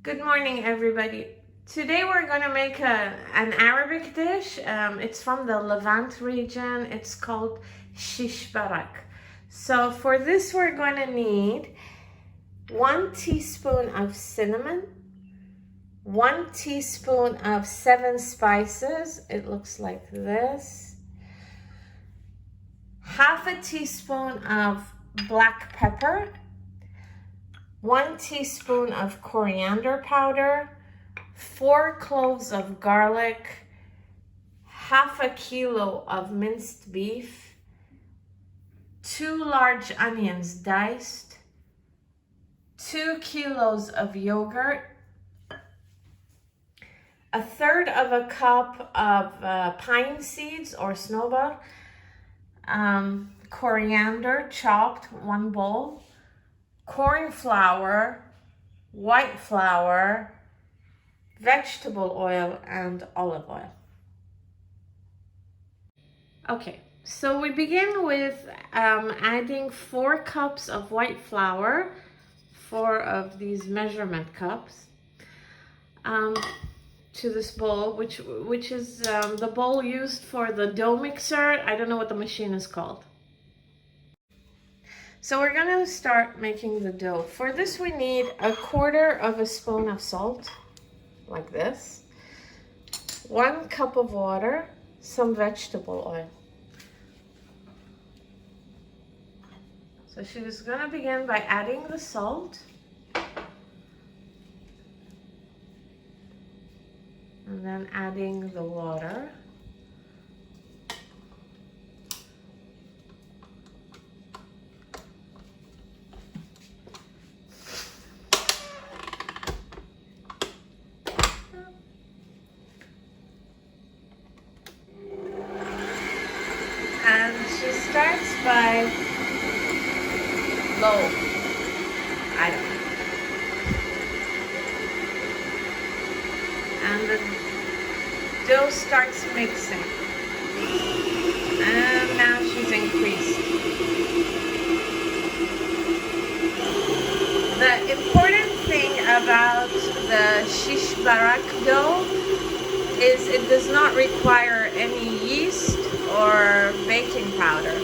Good morning, everybody. Today we're going to make an Arabic dish. It's from the Levant region. It's called Shish Barak. So for this we're going to need 1 teaspoon of cinnamon, 1 teaspoon of 7 spices. It looks like this. Half a teaspoon of black pepper, 1 teaspoon of coriander powder, 4 cloves of garlic, half a kilo of minced beef, 2 large onions diced, 2 kilos of yogurt, 1/3 of a cup of pine seeds or snowball, coriander chopped, 1 bowl, corn flour, white flour, vegetable oil, and olive oil. Okay, so we begin with adding 4 cups of white flour, 4 of these measurement cups, to this bowl, which is the bowl used for the dough mixer. I don't know what the machine is called. So we're going to start making the dough. For this we need 1/4 of a spoon of salt, like this, 1 cup of water, some vegetable oil. So she's going to begin by adding the salt. And then adding the water. And she starts by low. I don't know. And the dough starts mixing. And now she's increased. The important thing about the Shish Barak dough is it does not require any yeast or baking powder.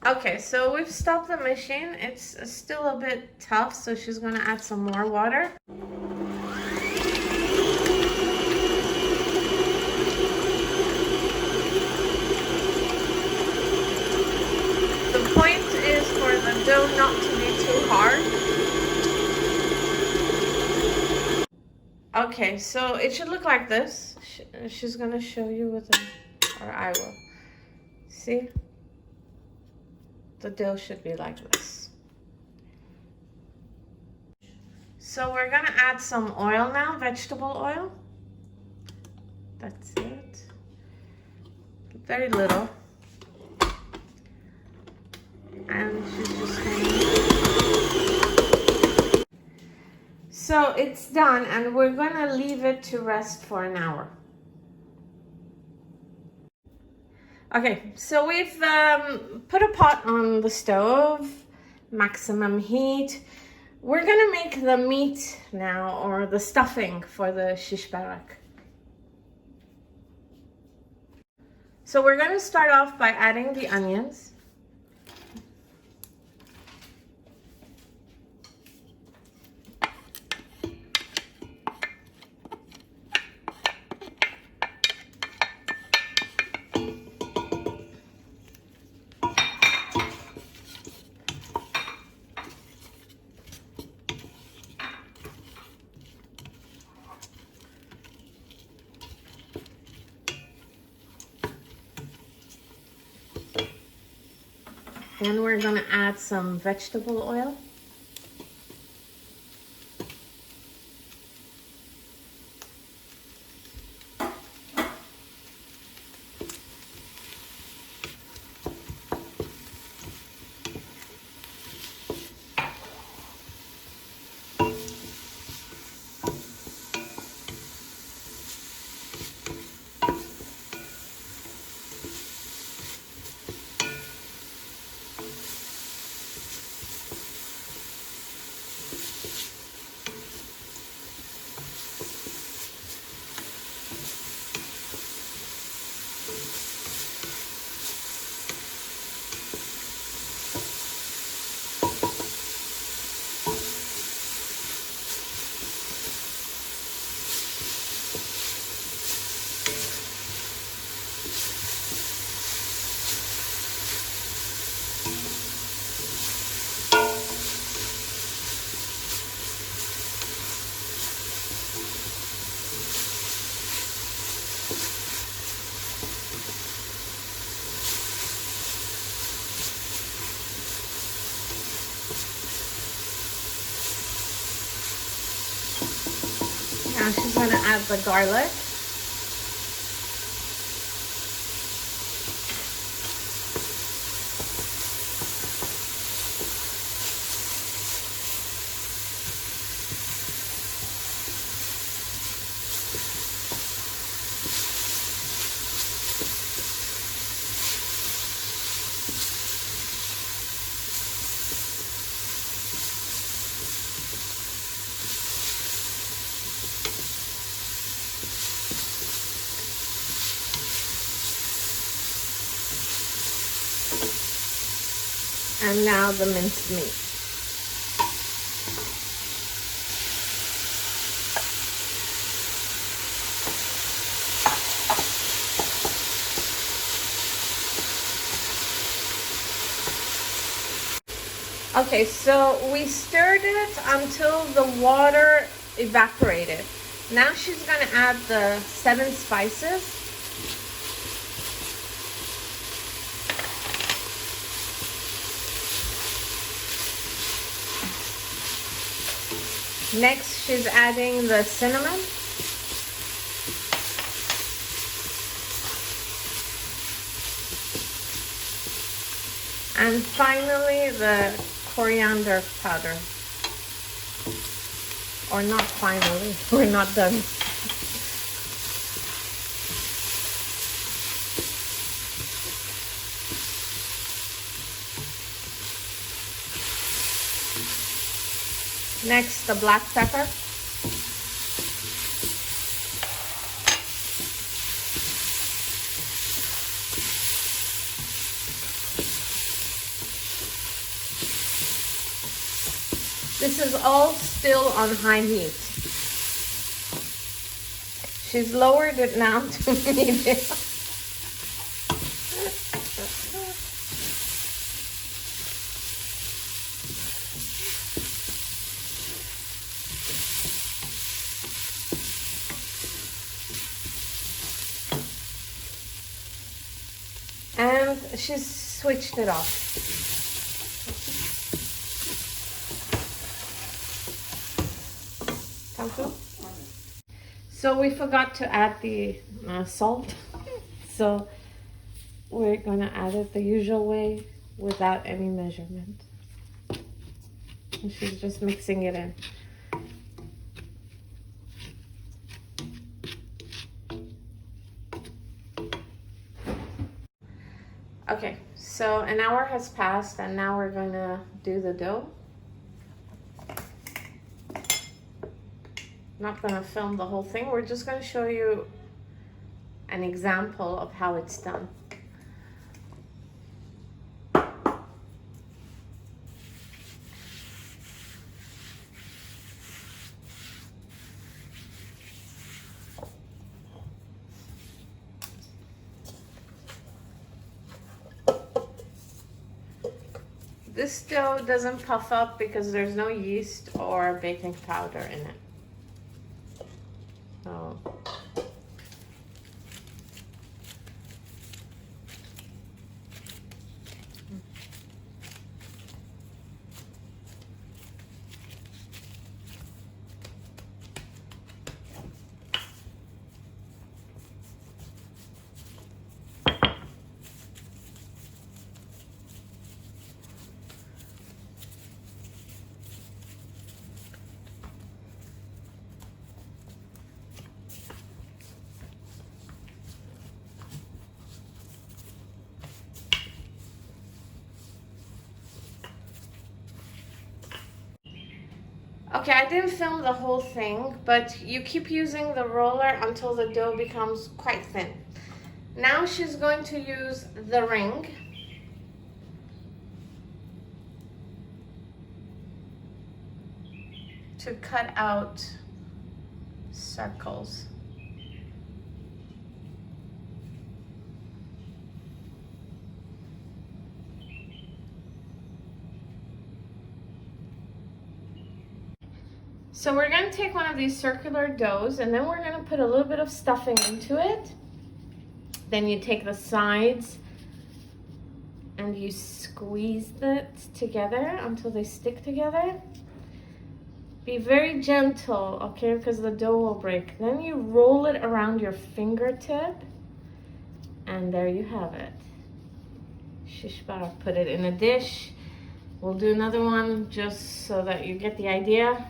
Okay, so we've stopped the machine. It's still a bit tough, so she's going to add some more water. The point is for the dough not to be too hard. Okay, so it should look like this. She's going to show you with or I will. See? The dough should be like this. So we're going to add some oil now, vegetable oil. That's it. Very little. And she's just going to... So it's done, and we're going to leave it to rest for an hour. Okay, so we've put a pot on the stove, maximum heat. We're gonna make the meat now, or the stuffing for the shish barak. So we're gonna start off by adding the onions. Then we're going to add some vegetable oil. Now she's gonna add the garlic. And now the minced meat. Okay, so we stirred it until the water evaporated. Now she's gonna add the 7 spices. Next, she's adding the cinnamon. And finally, the coriander powder. Or not finally, we're not done. Next, the black pepper. This is all still on high heat. She's lowered it now to medium. And she's switched it off. So we forgot to add the salt. So we're gonna add it the usual way without any measurement. And she's just mixing it in. Okay, so an hour has passed and now we're gonna do the dough. Not gonna film the whole thing, we're just gonna show you an example of how it's done. This dough doesn't puff up because there's no yeast or baking powder in it. So okay, I didn't film the whole thing, but you keep using the roller until the dough becomes quite thin. Now she's going to use the ring. To cut out circles. So we're going to take one of these circular doughs and then we're going to put a little bit of stuffing into it. Then you take the sides and you squeeze it together until they stick together. Be very gentle, okay, because the dough will break. Then you roll it around your fingertip, and there you have it. Shish Barak. Put it in a dish. We'll do another one just so that you get the idea.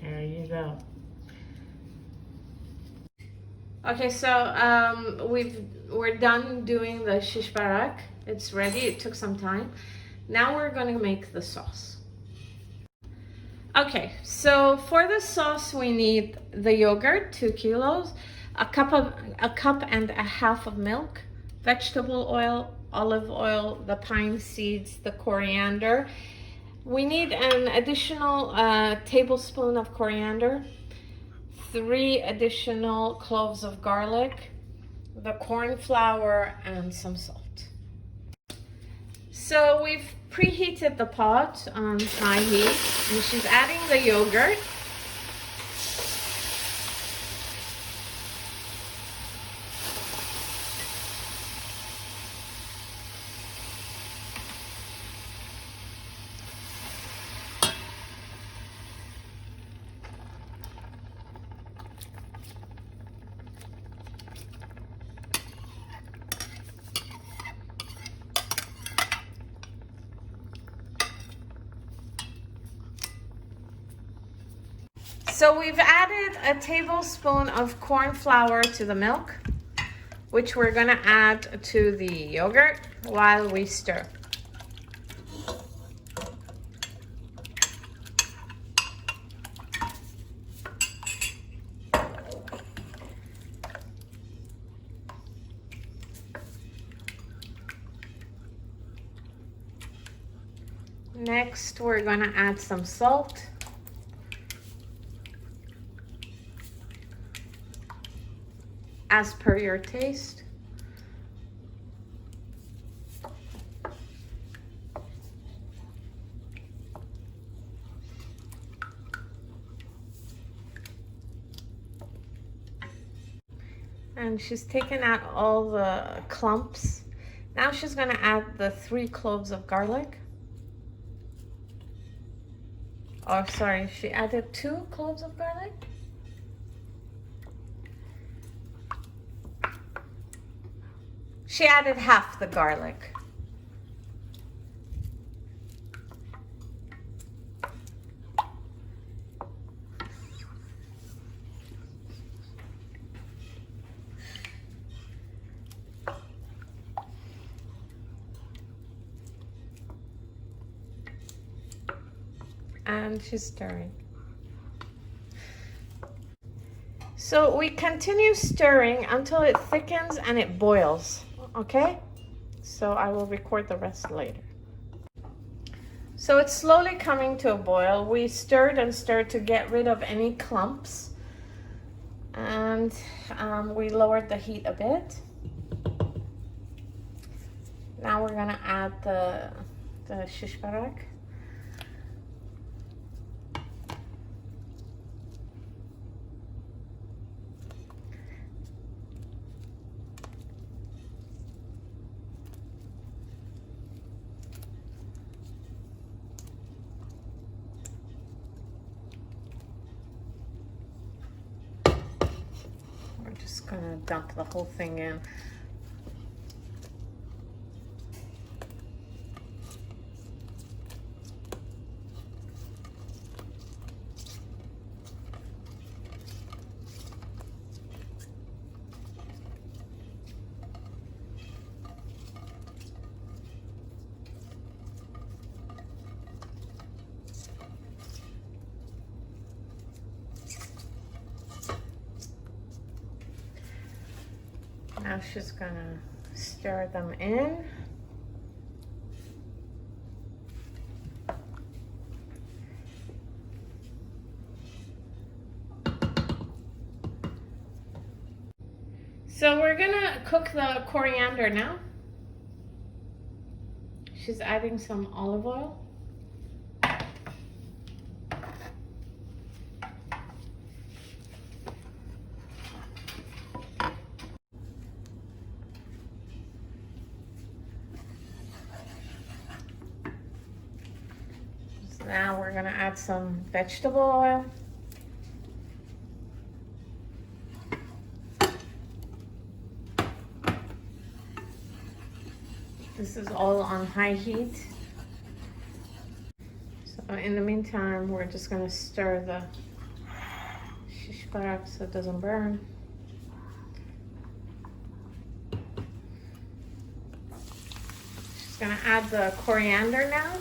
There you go. Okay, so we're done doing the shish barak. It's ready. It took some time. Now we're going to make the sauce. Okay, so for the sauce we need the yogurt, 2 kilos, a cup and a half of milk, vegetable oil, olive oil, the pine seeds, the coriander. We need an additional tablespoon of coriander, 3 additional cloves of garlic, the corn flour, and some salt. So we've preheated the pot on high heat, and she's adding the yogurt. So we've added a tablespoon of corn flour to the milk, which we're going to add to the yogurt while we stir. Next, we're going to add some salt. As per your taste. And she's taken out all the clumps. Now she's going to add the 3 cloves of garlic. Oh, sorry, she added 2 cloves of garlic. She added half the garlic. And she's stirring. So we continue stirring until it thickens and it boils. Okay, so I will record the rest later. So it's slowly coming to a boil. We stirred and stirred to get rid of any clumps, and we lowered the heat a bit. Now we're gonna add the shish barak. Just gonna dump the whole thing in. Now she's gonna stir them in. So we're gonna cook the coriander now. She's adding some olive oil. So now we're gonna add some vegetable oil. This is all on high heat. So in the meantime, we're just gonna stir the shish barak so it doesn't burn. Just gonna add the coriander now.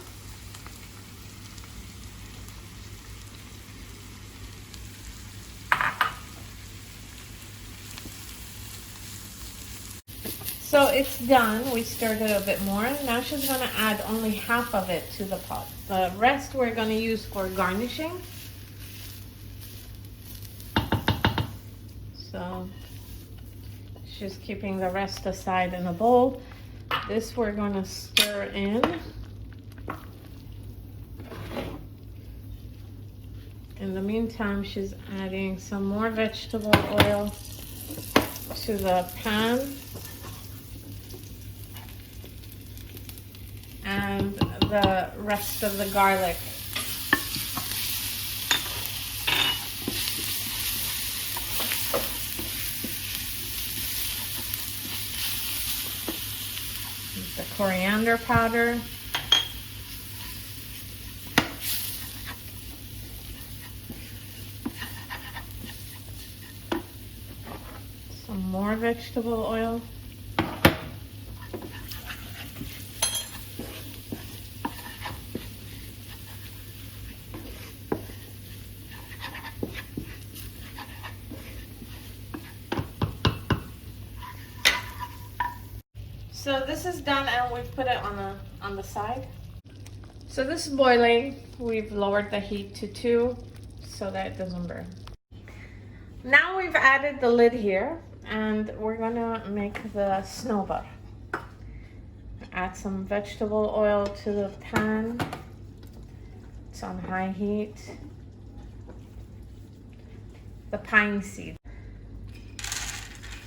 So it's done. We stirred it a bit more. Now she's gonna add only half of it to the pot. The rest we're gonna use for garnishing. So she's keeping the rest aside in a bowl. This we're gonna stir in. In the meantime, she's adding some more vegetable oil to the pan. And the rest of the garlic. The coriander powder. Some more vegetable oil. So this is done and we've put it on the side. So this is boiling. We've lowered the heat to 2 so that it doesn't burn. Now we've added the lid here and we're gonna make the snowball. Add some vegetable oil to the pan. It's on high heat. The pine seed.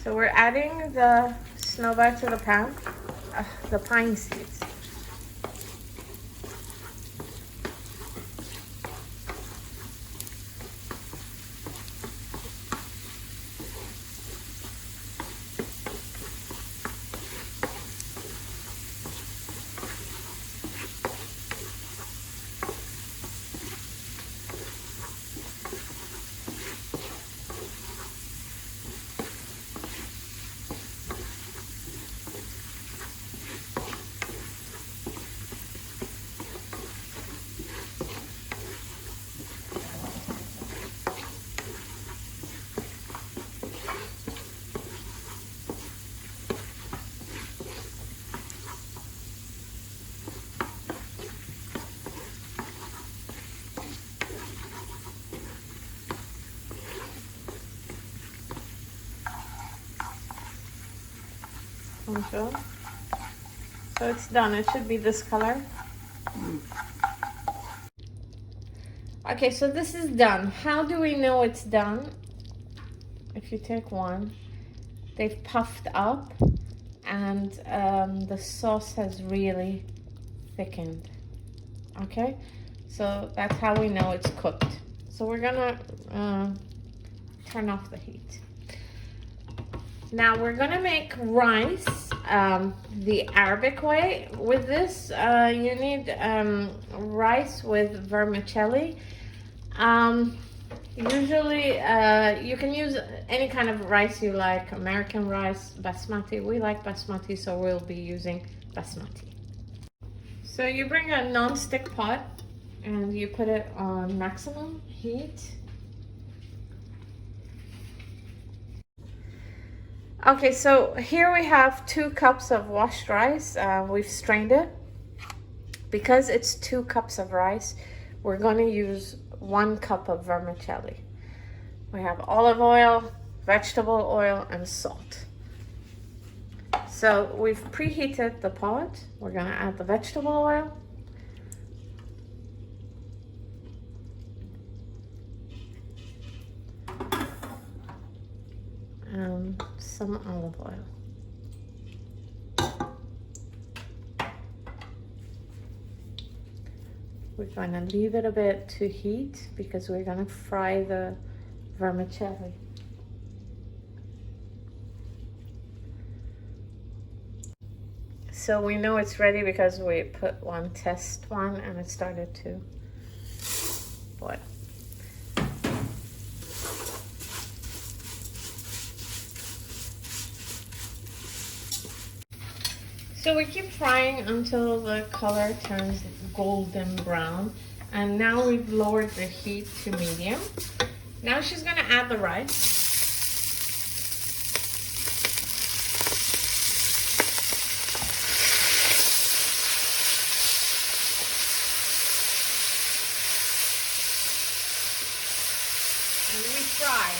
So we're adding the snowball to the pan, the pine seeds. So it's done. It should be this color. Okay, so this is done. How do we know it's done? If you take one, they've puffed up and the sauce has really thickened. Okay, so that's how we know it's cooked. So we're gonna turn off the heat. Now we're gonna make rice the Arabic way. With this, you need rice with vermicelli. Usually, you can use any kind of rice you like. American rice, basmati. We like basmati, so we'll be using basmati. So you bring a non-stick pot and you put it on maximum heat. Okay, so here we have 2 cups of washed rice. We've strained it. Because it's 2 cups of rice, we're going to use 1 cup of vermicelli. We have olive oil, vegetable oil, and salt. So we've preheated the pot. We're gonna add the vegetable oil. And some olive oil. We're gonna leave it a bit to heat because we're gonna fry the vermicelli. So we know it's ready because we put one test one and it started to boil. So we keep frying until the color turns golden brown. And now we've lowered the heat to medium. Now she's gonna add the rice. And we fry.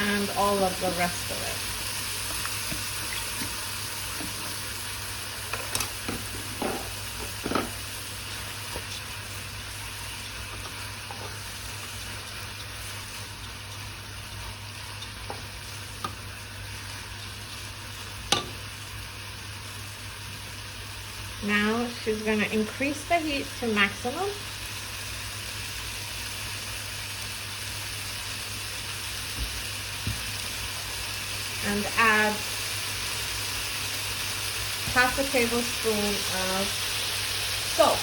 And all of the rest of it. Now she's going to increase the heat to maximum. And add half a tablespoon of salt.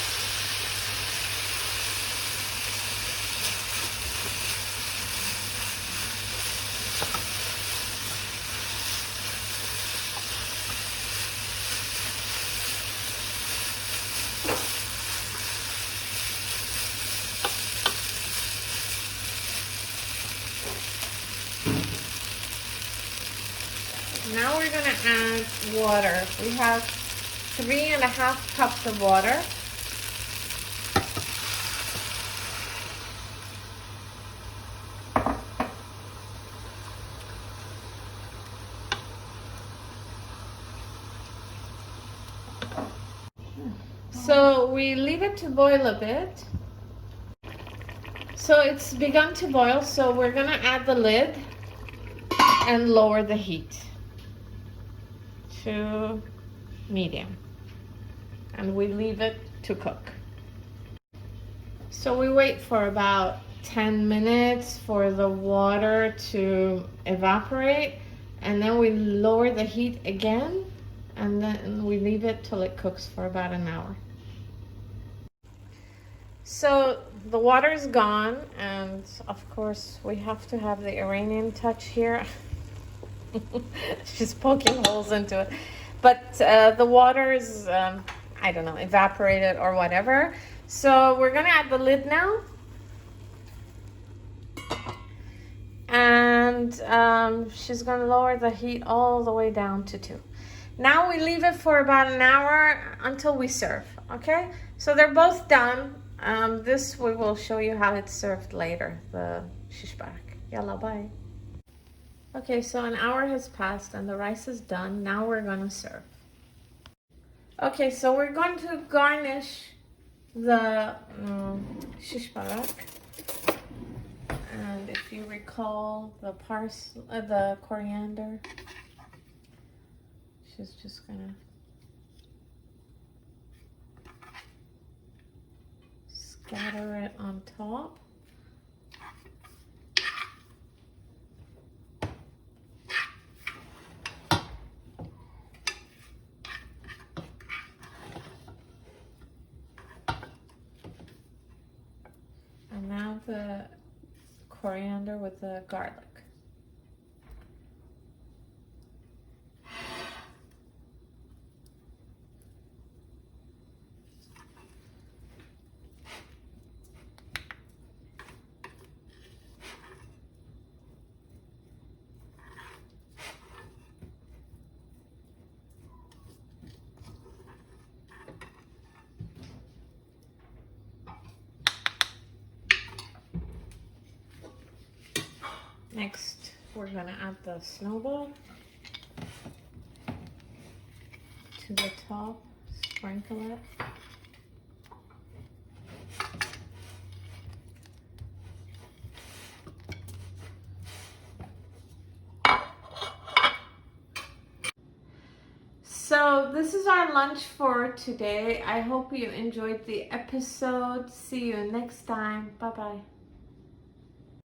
Now we're going to add water. We have 3.5 cups of water. So we leave it to boil a bit. So it's begun to boil, so we're going to add the lid and lower the heat to medium, and we leave it to cook. So we wait for about 10 minutes for the water to evaporate, and then we lower the heat again, and then we leave it till it cooks for about an hour. So the water is gone, and of course we have to have the Iranian touch here. She's poking holes into it, but the water is I don't know, evaporated or whatever. So we're gonna add the lid now, and she's gonna lower the heat all the way down to 2. Now we leave it for about an hour until we serve. Okay, so they're both done. This we will show you how it's served later, the shish barak. Yalla, bye. Okay, so an hour has passed and the rice is done. Now we're gonna serve. Okay, so we're going to garnish the shish barak. And if you recall the the coriander, she's just gonna scatter it on top. And now the coriander with the garlic. Next, we're gonna add the snowball to the top, sprinkle it. So this is our lunch for today. I hope you enjoyed the episode. See you next time. Bye bye.